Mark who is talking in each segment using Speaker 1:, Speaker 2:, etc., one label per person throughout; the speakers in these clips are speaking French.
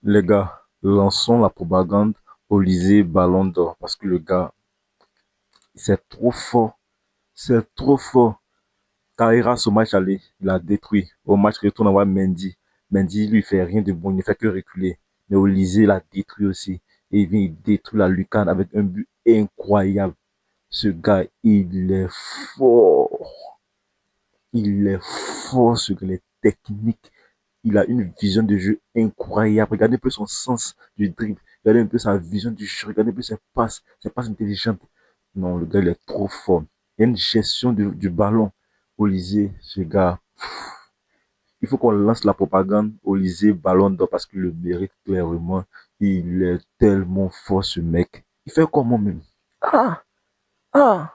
Speaker 1: Les gars, lançons la propagande Olysée Ballon d'Or parce que le gars, c'est trop fort. C'est trop fort. Carreras au match aller, il a détruit. Au match retour, on voit Mendy. Mendy, lui, il fait rien de bon, il ne fait que reculer. Mais Olysée l'a détruit aussi. Et il vient, il détruit la lucarne avec un but incroyable. Ce gars, il est fort. Il est fort sur les techniques. Il a une vision de jeu incroyable. Regardez un peu son sens du dribble. Regardez un peu sa vision du jeu. Regardez un peu ses passes intelligentes. Non, le gars, il est trop fort. Il y a une gestion du ballon. Olysée, ce gars, il faut qu'on lance la propagande Olysée Ballon d'Or parce qu'il le mérite clairement. Il est tellement fort, ce mec. Il fait comment même? Ah, ah,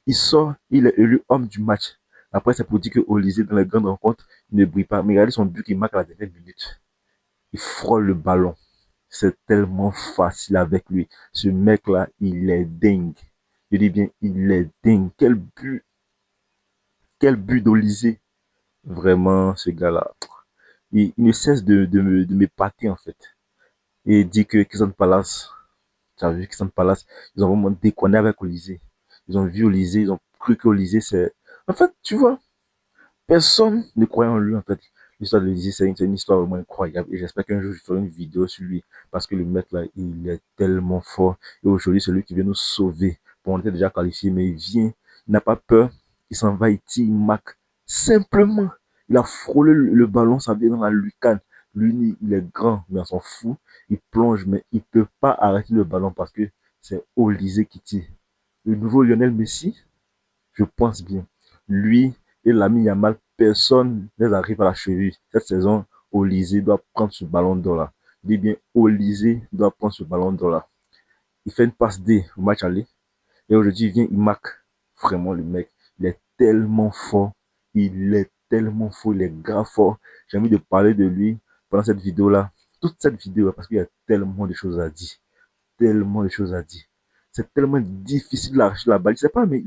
Speaker 1: il sort, il est élu homme du match. Après, c'est pour dire que Olysée, dans les grandes rencontres, il ne brille pas. Mais regardez son but qu'il marque à la dernière minute. Il frôle le ballon. C'est tellement facile avec lui. Ce mec-là, il est dingue. Je dis bien, il est dingue. Quel but d'Olysée. Vraiment, ce gars-là. Il ne cesse de m'épater, en fait. Et il dit que Crystal Palace, tu as vu Crystal Palace, ils ont vraiment déconné avec Olysée. Ils ont vu Olysée, ils ont cru qu'Olysée, c'est... En fait, tu vois, personne ne croyait en lui, en fait. L'histoire de Lizzie, c'est une histoire vraiment incroyable. Et j'espère qu'un jour, je ferai une vidéo sur lui. Parce que le mec, là, il est tellement fort. Et aujourd'hui, c'est lui qui vient nous sauver. Bon, on était déjà qualifié, mais il vient. Il n'a pas peur. Il s'en va, il tire, il marque. Simplement. Il a frôlé le ballon, ça vient dans la lucarne. Lui, il est grand, mais on s'en fout. Il plonge, mais il ne peut pas arrêter le ballon parce que c'est Olysée qui tire. Le nouveau Lionel Messi, je pense bien. Lui et l'ami Yamal, personne ne les arrive à la cheville. Cette saison, Olysée doit prendre ce ballon d'or là. Je dis bien, Olysée doit prendre ce ballon d'or là. Il fait une passe D au match aller. Et aujourd'hui, il vient, il marque. Vraiment, le mec, il est tellement fort. Il est tellement fort, il est grave fort. J'ai envie de parler de lui pendant cette vidéo là. Toute cette vidéo, parce qu'il y a tellement de choses à dire, tellement de choses à dire. C'est tellement difficile d'arracher la balle. Je sais pas, mais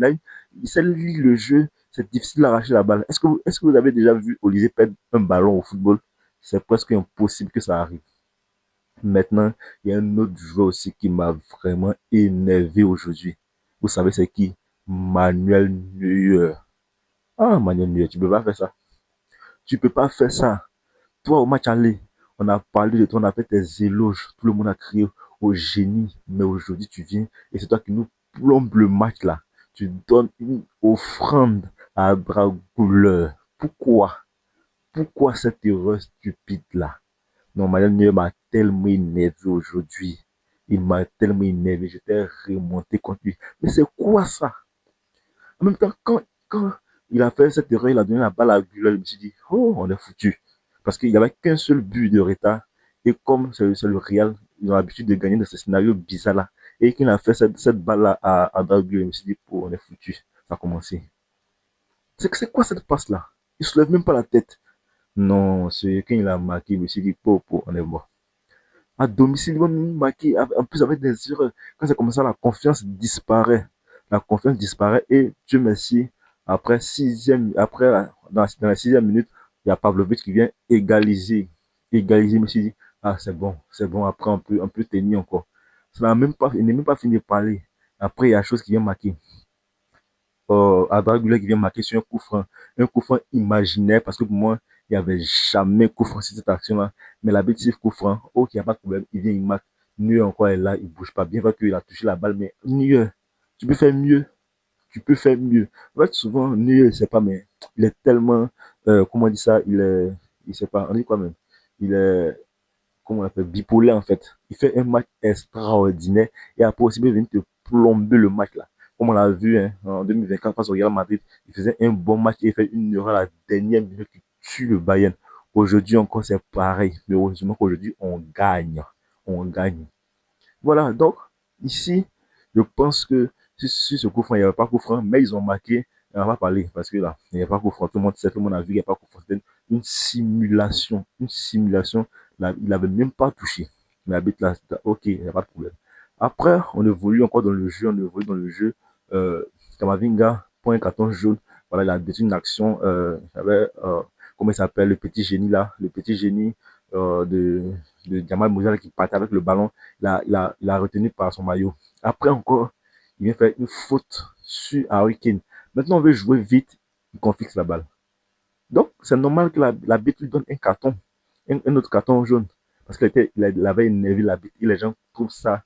Speaker 1: il sait lire le jeu. C'est difficile d'arracher la balle. Est-ce que vous avez déjà vu Olivier perdre un ballon au football? C'est presque impossible que ça arrive. Maintenant, il y a un autre joueur aussi qui m'a vraiment énervé aujourd'hui. Vous savez, c'est qui? Manuel Neuer. Ah, Manuel Neuer, tu peux pas faire ça. Tu peux pas faire ça. Toi, au match aller, on a parlé de toi, on a fait tes éloges, tout le monde a crié au génie, mais aujourd'hui tu viens et c'est toi qui nous plombe le match là. Tu donnes une offrande à Dragouleur. Pourquoi? Pourquoi cette erreur stupide là? Non, Madame Neuer m'a tellement énervé aujourd'hui. Il m'a tellement énervé, j'étais remonté contre lui. Mais c'est quoi ça? En même temps, quand il a fait cette erreur, il a donné la balle à Güler, je me suis dit, oh, on est foutu. Parce qu'il n'y avait qu'un seul but de retard. Et comme c'est le Real, ils ont l'habitude de gagner dans ce scénario bizarre-là. Et qu'il a fait cette balle-là à Güler, je me suis dit, oh, on est foutu. Ça a commencé. C'est quoi cette passe-là? Il ne se lève même pas la tête. Non, c'est quand il a marqué, je me suis dit, on est mort. À domicile, ils vont nous marquer, en plus avec des erreurs. Quand c'est comme ça, la confiance disparaît. La confiance disparaît et Dieu merci, dans la sixième minute, il y a Pavlovic qui vient égaliser. Égaliser, je me suis dit, ah, c'est bon, après on peut tenir encore. Il n'est même pas fini de parler. Après, il y a chose qui vient marquer. Adrien Goulet qui vient marquer sur un coup franc imaginaire, parce que pour moi, il n'y avait jamais coup franc sur cette action-là. Mais la bêtise coup franc, ok, il n'y a pas de problème, il vient, il marque. Nueux encore est là, il ne bouge pas. Bien vrai qu'il a touché la balle, mais Nueux, tu peux faire mieux. Tu peux faire mieux. En fait, souvent, Nueux, je ne sais pas, mais il est tellement, comment on dit ça, il sait pas, on dit quoi même, il est, comment on appelle, bipolaire en fait. Il fait un match extraordinaire et après aussi il vient te plomber le match là. Comme on l'a vu hein, en 2024 face au Real Madrid, il faisait un bon match et il fait une erreur à la dernière minute qui tue le Bayern. Aujourd'hui encore c'est pareil, mais heureusement qu'aujourd'hui on gagne. On gagne. Voilà, donc ici, je pense que si ce coup franc, il n'y avait pas coup franc, mais ils ont marqué, on va parler, parce que là, il n'y a pas coup franc, tout le monde sait, tout le monde a vu qu'il n'y a pas coup franc. C'était une simulation, une simulation, là, il n'avait même pas touché. Mais l'arbitre là, ok, il n'y a pas de problème. Après, on évolue encore dans le jeu, on évolue dans le jeu. Kamavinga, point un carton jaune, voilà, il a détruit une action, comment il s'appelle, le petit génie là, le petit génie, de Jamal Musiala qui partait avec le ballon. Il a retenu par son maillot. Après encore, il vient faire une faute sur Harry Kane. Maintenant, on veut jouer vite, il confie la balle. Donc, c'est normal que l'arbitre lui donne un carton, un autre carton jaune. Parce qu'il avait énervé l'arbitre. Et les gens trouvent ça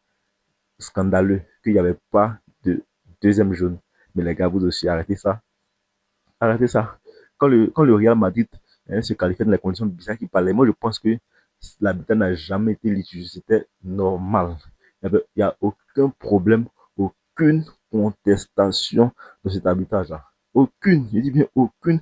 Speaker 1: scandaleux qu'il n'y avait pas de deuxième jaune. Mais les gars, vous aussi, arrêtez ça. Arrêtez ça. Quand le Real Madrid se qualifiait dans les conditions bizarres qu'il parlait, moi je pense que l'arbitre n'a jamais été litigieux. C'était normal. Il n'y a aucun problème, aucune contestation dans cet arbitrage-là. Aucune, je dis bien aucune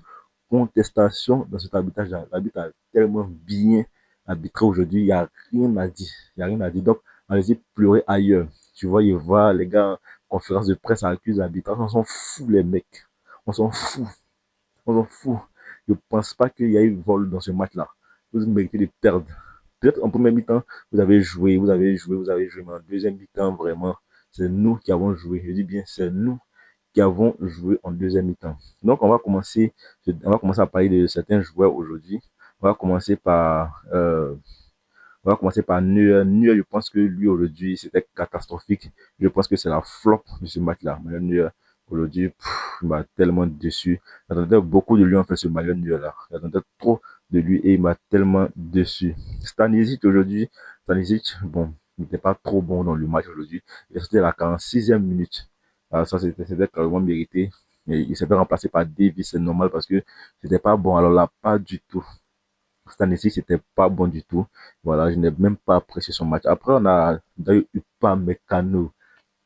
Speaker 1: contestation dans cet arbitrage-là. L'arbitre a tellement bien arbitré aujourd'hui, il n'y a rien à dire. Il n'y a rien à dire. Donc, allez-y pleurer ailleurs. Tu vois, il va, les gars, en conférence de presse accusent l'arbitrage. On s'en fout, les mecs. On s'en fout. On s'en fout. Je ne pense pas qu'il y ait eu vol dans ce match-là. Vous méritez de perdre. Peut-être en première mi-temps, vous avez joué, vous avez joué, vous avez joué, mais en deuxième mi-temps, vraiment, c'est nous qui avons joué. Je dis bien, c'est nous qui avons joué en deuxième mi-temps. Donc, on va commencer à parler de certains joueurs aujourd'hui. On va commencer par on va commencer par Neuer. Neuer, je pense que lui, aujourd'hui, c'était catastrophique. Je pense que c'est la flop de ce match-là. Mais Neuer, aujourd'hui, il m'a tellement déçu. J'attendais beaucoup de lui, en fait, ce match Neuer-là. J'attendais trop de lui et il m'a tellement déçu. Stanisic, aujourd'hui, Stanisic, bon, il n'était pas trop bon dans le match aujourd'hui. Il est sorti à la 46e minute. Alors ça, c'était carrément mérité. Et il s'est fait remplacer par Davis, c'est normal parce que c'était pas bon. Alors là, pas du tout. Stanisic, c'était pas bon du tout. Voilà, je n'ai même pas apprécié son match. Après, on a Dayo Upamecano.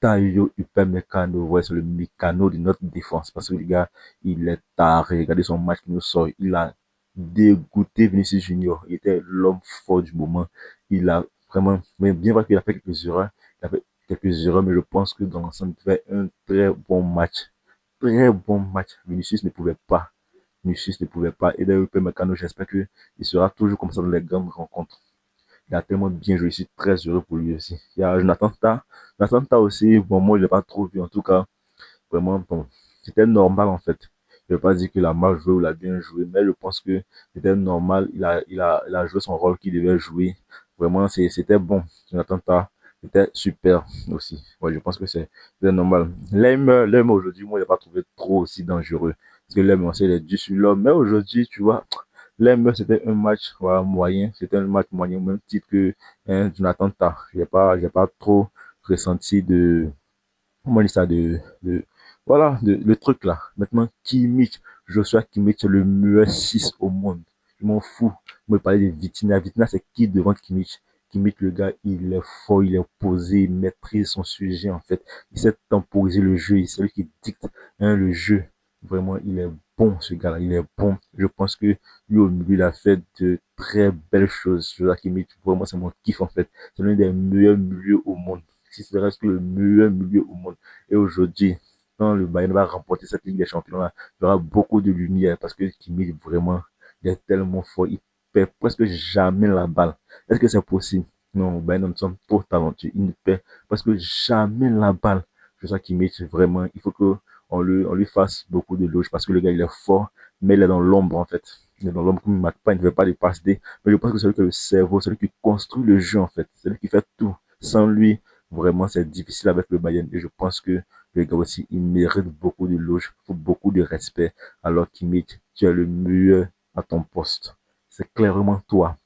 Speaker 1: Dayo Upamecano, ouais, c'est le mécano de notre défense. Parce que le gars, il est taré. Regardez son match qui nous sort. Il a dégoûté Vinicius Junior. Il était l'homme fort du moment. Il a vraiment, mais bien vrai qu'il a fait quelques erreurs. Il a fait quelques erreurs, mais je pense que dans l'ensemble, il fait un très bon match. Très bon match. Vinicius ne pouvait pas. Vinicius ne pouvait pas. Et d'ailleurs, Upamecano, j'espère qu'il sera toujours comme ça dans les grandes rencontres. Il a tellement bien joué, je suis très heureux pour lui aussi. Il y a Jonathan Ta. Jonathan Ta aussi, bon, moi, je ne l'ai pas trop vu. En tout cas, vraiment, bon, c'était normal en fait. Je ne vais pas dire qu'il a mal joué ou il a bien joué, mais je pense que c'était normal. Il a joué son rôle qu'il devait jouer. Vraiment, c'était bon. Jonathan Ta, c'était super aussi. Ouais, je pense que c'était normal. L'AIM aujourd'hui, moi, je l'ai pas trouvé trop aussi dangereux. Parce que l'AIM, on sait, il est dû sur l'homme. Mais aujourd'hui, tu vois, l'AIM, c'était un match voilà, moyen. C'était un match moyen, au même titre que Jonathan Ta. J'ai pas trop ressenti de comment on dit ça, voilà, le truc là. Maintenant, Kimmich, Joshua Kimmich, c'est le meilleur 6 au monde. Je m'en fous. Moi, je parlais de Vitina. Vitina, c'est qui devant Kimmich? Kimmich, le gars, il est fort, il est posé, il maîtrise son sujet, en fait. Il sait temporiser le jeu, c'est lui qui dicte le jeu. Vraiment, il est bon, ce gars-là, il est bon. Je pense que lui, au milieu, il a fait de très belles choses. Joshua Kimmich, vraiment, c'est mon kiff, en fait. C'est l'un des meilleurs milieux au monde. Si c'est reste le meilleur milieu au monde. Et aujourd'hui, quand le Bayern va remporter cette Ligue des Champions, là, il y aura beaucoup de lumière parce que Kimmich, vraiment, il est tellement fort. Il perd presque jamais la balle. Est-ce que c'est possible? Non, Bayern, nous sommes trop talentueux. Il ne perd presque jamais la balle. Je sais Kimmich, vraiment, il faut que on lui fasse beaucoup de loges parce que le gars, il est fort, mais il est dans l'ombre, en fait. Il est dans l'ombre comme il ne marque pas, il ne fait pas les passes D. Mais je pense que c'est lui qui a le cerveau, c'est lui qui construit le jeu, en fait. C'est lui qui fait tout. Sans lui, vraiment, c'est difficile avec le Bayern. Et je pense que le gars aussi, il mérite beaucoup de loges, beaucoup de respect. Alors Kimmich, tu es le meilleur à ton poste. C'est clairement toi.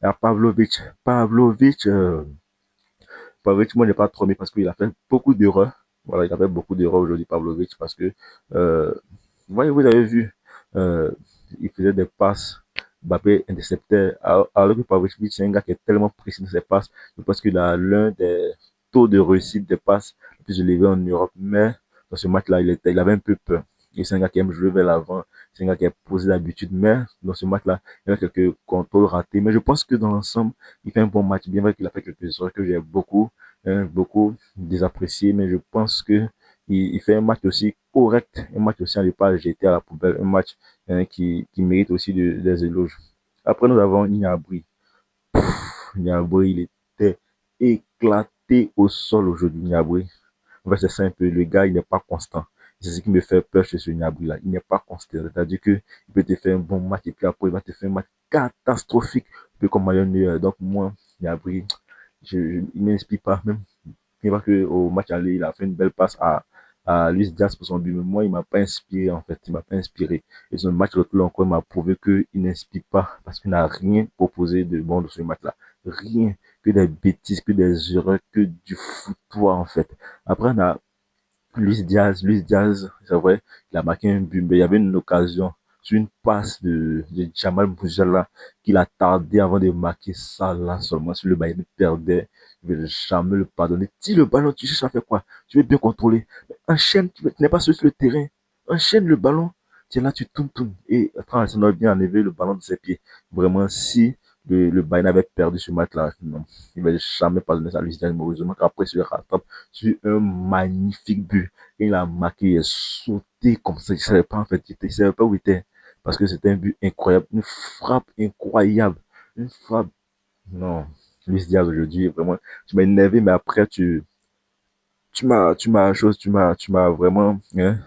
Speaker 1: Et à Pavlovic, moi, je n'ai pas trop aimé parce qu'il a fait beaucoup d'erreurs. Voilà, il a fait beaucoup d'erreurs aujourd'hui, Pavlovic, parce que, vous avez vu, euh, il faisait des passes, Mbappé interceptait, alors que Pavlovic, c'est un gars qui est tellement précis dans ses passes. Je pense qu'il a l'un des taux de réussite des passes les plus élevés en Europe. Mais dans ce match-là, il avait un peu peur. Et c'est un gars qui aime jouer vers l'avant. C'est un gars qui est posé d'habitude. Mais dans ce match-là, il y a quelques contrôles ratés. Mais je pense que dans l'ensemble, il fait un bon match. Bien vrai qu'il a fait quelques erreurs que j'ai beaucoup désapprécié. Mais je pense que il fait un match aussi correct. Un match aussi à ne pas jeter à la poubelle. Un match qui mérite aussi des éloges. Après, nous avons Niabri. Niabri, il était éclaté au sol aujourd'hui, Niabri. En fait, c'est simple. Le gars, il n'est pas constant. C'est ce qui me fait peur chez ce Niabri-là. Il n'est pas constant. C'est-à-dire qu'il peut te faire un bon match et puis après, il va te faire un match catastrophique, un peu comme Manuel Neuer. Donc moi, il a pris, il m'inspire pas, même il voit qu'au match aller, il a fait une belle passe à Luis Diaz pour son but. Mais moi, il m'a pas inspiré, en fait. Il m'a pas inspiré. Et ce match retour encore, il m'a prouvé qu'il n'inspire pas parce qu'il n'a rien proposé de bon de ce match-là. Rien. Que des bêtises, que des erreurs, que du foutoir, en fait. Après, on a Luis Diaz, c'est vrai, il a marqué un but, mais il y avait une occasion sur une passe de Jamal Musiala qu'il a tardé avant de marquer ça là seulement sur le Bayern perdait. Je vais jamais le pardonner. Si le ballon, tu cherches à faire quoi? Tu veux bien contrôler. Enchaîne, tu n'es pas sur le terrain. Enchaîne le ballon. Tu es là, tu tournes. Et Arsenal a bien enlevé le ballon de ses pieds. Vraiment, si le Bayern avait perdu ce match-là, non, il ne va jamais pardonner ça à Luis Diaz. Heureusement qu'après, il se rattrape sur un magnifique but. Il a marqué, il a sauté comme ça. Je ne savais pas en fait, je ne savais pas où il était. Parce que c'était un but incroyable, une frappe incroyable. Une frappe. Non, Luis Diaz aujourd'hui, vraiment, tu m'as énervé, mais après, tu m'as vraiment, hein,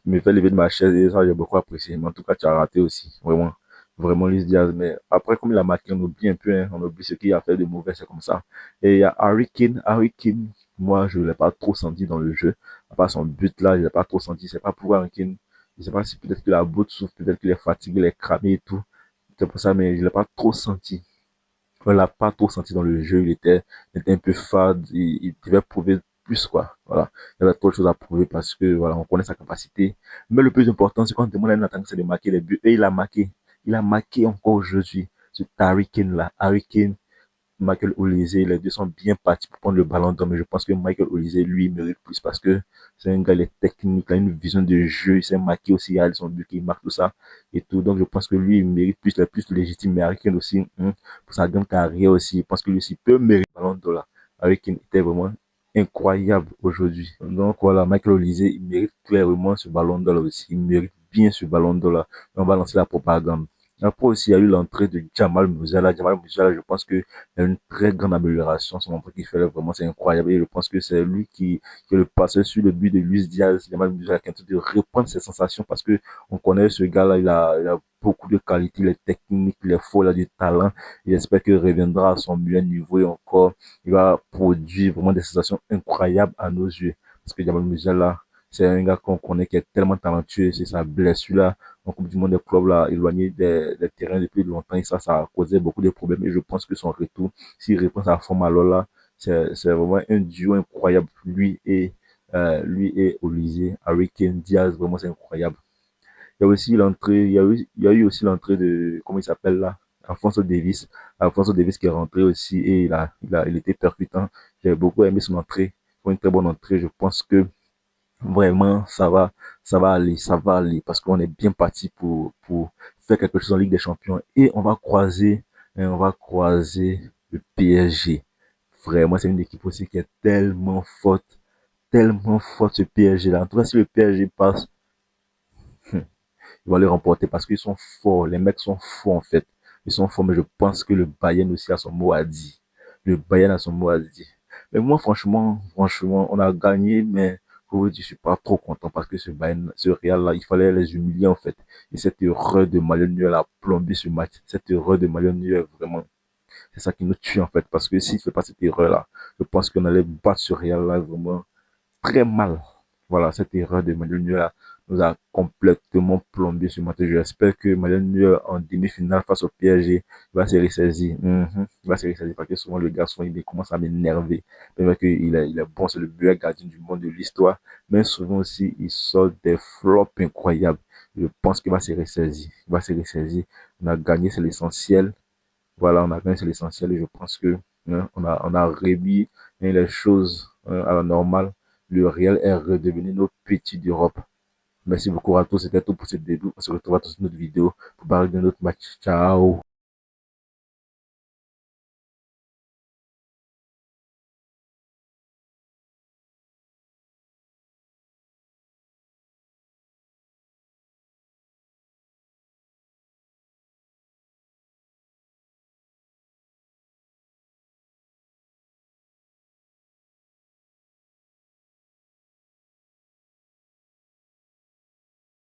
Speaker 1: me fait lever de ma chaise et ça, j'ai beaucoup apprécié. Mais en tout cas, tu as raté aussi, vraiment. Vraiment, Luis Diaz. Mais après, comme il a marqué, on oublie un peu, hein, on oublie ce qu'il a fait de mauvais, c'est comme ça. Et il y a Harry Kane. Harry Kane, moi, je ne l'ai pas trop senti dans le jeu. À part son but là, je ne l'ai pas trop senti. C'est pas pour Harry Kane. Je ne sais pas si peut-être que la botte souffle, peut-être qu'il est fatigué, il est cramé et tout. C'est pour ça, mais je ne l'ai pas trop senti. On l'a pas trop senti dans le jeu, il était un peu fade, il devait prouver plus, quoi. Voilà. Il y avait trop de choses à prouver parce que, voilà, on connaît sa capacité. Mais le plus important, c'est qu'on demande à Nathan, c'est de marquer les buts. Et il a marqué. Il a marqué encore aujourd'hui. Ce Harry Kane là. Harry Kane, Michael Olise, les deux sont bien partis pour prendre le ballon d'or, mais je pense que Michael Olise, lui, mérite plus parce que c'est un gars, il est technique, il a une vision de jeu, il s'est marqué aussi, il a son but, il marque tout ça et tout. Donc, je pense que lui, il mérite plus, il est plus légitime, mais Harry Kane aussi, pour sa grande carrière aussi, je pense que lui aussi peut mériter le ballon d'or là. Harry Kane était vraiment incroyable aujourd'hui. Donc, voilà, Michael Olise, il mérite clairement ce ballon d'or là aussi, il mérite bien ce ballon d'or là. On va lancer la propagande. Après aussi, il y a eu l'entrée de Jamal Musiala. Jamal Musiala, je pense que il y a une très grande amélioration. Son entrée qu'il fait là, vraiment, c'est incroyable. Et je pense que c'est lui qui est le passeur sur le but de Luis Diaz. Jamal Musiala qui est en train de reprendre ses sensations parce que on connaît ce gars-là, il a beaucoup de qualité, il est technique, il est fort, il a du talent. Et j'espère qu'il reviendra à son meilleur niveau et encore, il va produire vraiment des sensations incroyables à nos yeux. Parce que Jamal Musiala, c'est un gars qu'on connaît qui est tellement talentueux. C'est sa blessure là en Coupe du Monde des clubs là, éloigné des terrains depuis longtemps et ça a causé beaucoup de problèmes. Et je pense que son retour, s'il reprend sa forme alors là, c'est vraiment un duo incroyable. Lui et Olise, Harry Kane, Diaz, vraiment c'est incroyable. Il y a aussi l'entrée, il y a eu aussi l'entrée de, comment il s'appelle là? Alphonso Davis. Alphonso Davis qui est rentré aussi et il était percutant. J'ai beaucoup aimé son entrée. Une très bonne entrée. Je pense que vraiment, ça va aller, parce qu'on est bien parti pour faire quelque chose en Ligue des Champions et on va croiser le PSG. Vraiment, c'est une équipe aussi qui est tellement forte ce PSG là. En tout cas, si le PSG passe, ils vont les remporter parce qu'ils sont forts. Les mecs sont forts en fait. Ils sont forts, mais je pense que le Bayern aussi a son mot à dire. Le Bayern a son mot à dire. Mais moi, franchement, on a gagné, mais pour vous dire, je suis pas trop content parce que ce Bayern, ce Real là, il fallait les humilier en fait. Et cette erreur de Manuel Neuer a plombé ce match. Cette erreur de Manuel Neuer, vraiment, c'est ça qui nous tue en fait. Parce que s'il ne fait pas cette erreur là, je pense qu'on allait battre ce Real là vraiment très mal. Voilà, cette erreur de Manuel Neuer nous a complètement plombé ce matin. J'espère que Manuel Neuer en demi-finale face au PSG va se ressaisir. Il va se ressaisir parce que souvent le garçon il commence à m'énerver. C'est vrai qu'il est bon, c'est le meilleur gardien du monde de l'histoire, mais souvent aussi il sort des flops incroyables. Je pense qu'il va se ressaisir. Il va se ressaisir. On a gagné, c'est l'essentiel. Voilà, on a gagné, c'est l'essentiel et je pense que on a remis les choses à la normale. Le Real est redevenu nos petits d'Europe. Merci beaucoup à tous. C'était tout pour cette vidéo. On se retrouve dans une autre vidéo pour parler d'un autre match. Ciao.